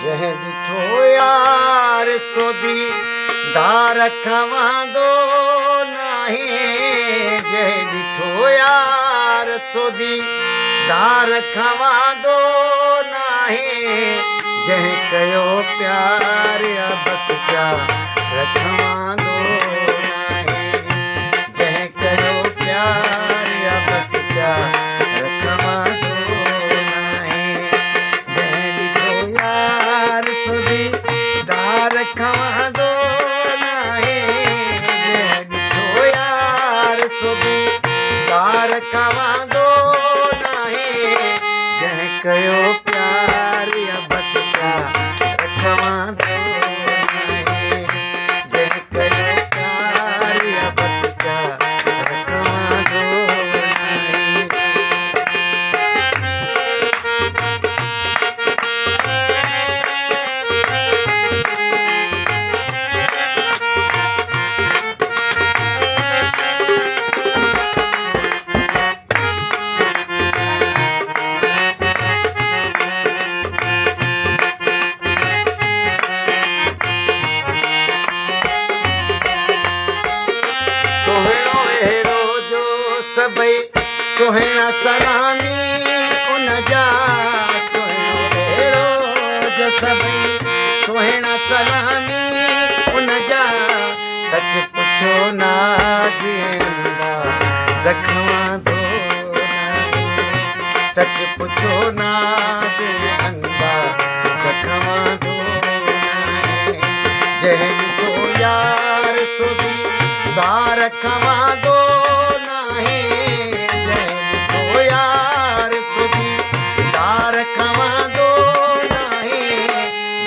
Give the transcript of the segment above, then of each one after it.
जह ॾिठो यार सोदी दार खवांदो नाहे। जह ॾिठो यार सोदी दार खवांदो नाहे। जह कयो प्यार या बस प्यार खवांदो नाहे। जह कयो प्यार या बस प्यार खवांदो नाहे। जह ॾिठो यार सोदी दार खवांदो नाहे। जह ॾिठो यार सोदी दार खवांदो नाहे। जह कयो प्यार या बस प्यार खवांदो नाहे। जह कयो प्यार या बस प्यार खवांदो नाहे। सोहिणो अहिड़ो जो सभई सुहिणा सलामी उन जा। सोहिणो अहिड़ो जो सभई सुहिणा सलामी उन जा। सच पुछो नाज़िंदा ज़ख्मांदो नाहे। सच पुछो नाज़िंदा ज़ख्मांदो नाहे। जह ॾिठो यार सोदी दार खवांदो नाहे। जह ॾिठो यार सोदी दार खवांदो नाहे।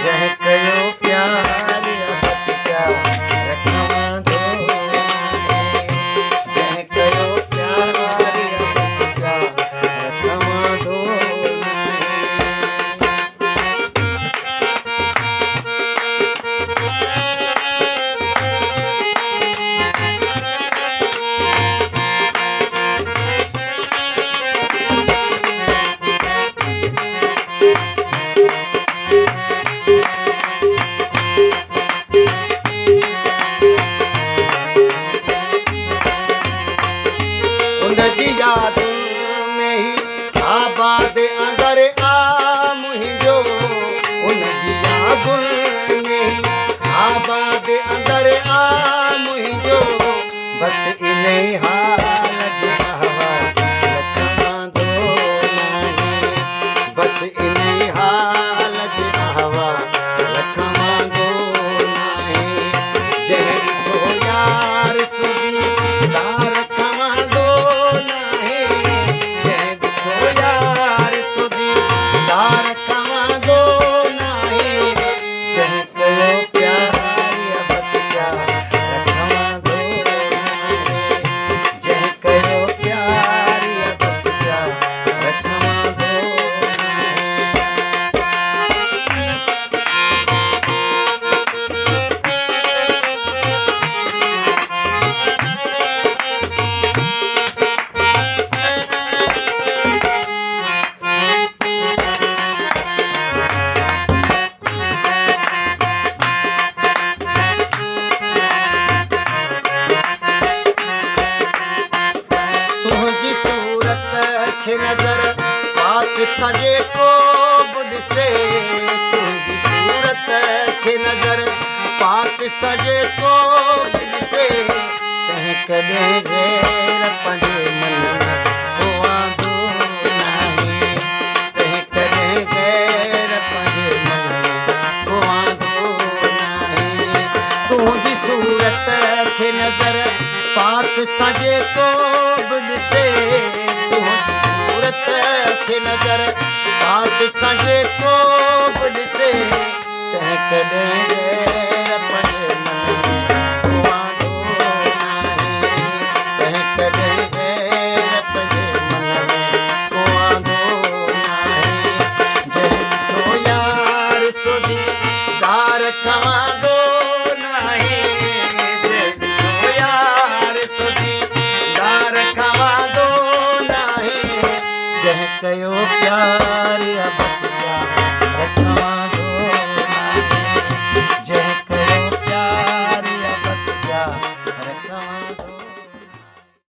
जह कयो प्यार या बस प्यार खवांदो नाहे। जह कयो प्यार या बस प्यार खवांदो नाहे। उनजी याद में ही आबाद अंदर आ मुंहिंजो। उनजी याद में ही आबाद अंदर आ मुंहिंजो। बस इन ई हाल जो अहवाल खवांदो नाहे। बस इन ई हाल जो अहवाल खवांदो नाहे। जह ॾिठो यार सोदी दार खवांदो नाहे। जह ॾिठो यार सोदी दार खवांदो नाहे। जह कयो प्यार या बस प्यार खवांदो नाहे। जह कयो प्यार या बस प्यार खवांदो नाहे। तुंहिंजी सूरत खे नज़र पाक सॼे को बि ॾिसे। तुंहिंजी सूरत खे नज़र पाक सॼे को बि ॾिसे। तंहिं कॾहिं गैर पंहिंजे मन में पोआंदो नाहे। तंहिं कॾहिं गैर पंहिंजे मन में पोआंदो नाहे। तुंहिंजी सूरत खे नज़र पाक सॼे को बि ॾिसे। तुंहिंजी सूरत खे नज़र पाक सॼे को बि ॾिसे। तंहिं कॾहिं गैर पंहिंजे मन में पोआंदो नाहे। तंहिं कॾहिं गैर पंहिंजे मन में पोआंदो नाहे। जह ॾिठो यार सोदी दार खवांदो नाहे। जह ॾिठो यार सोदी दार खवांदो नाहे। जह कयो प्यार या बस प्यार खवांदो रखा दो।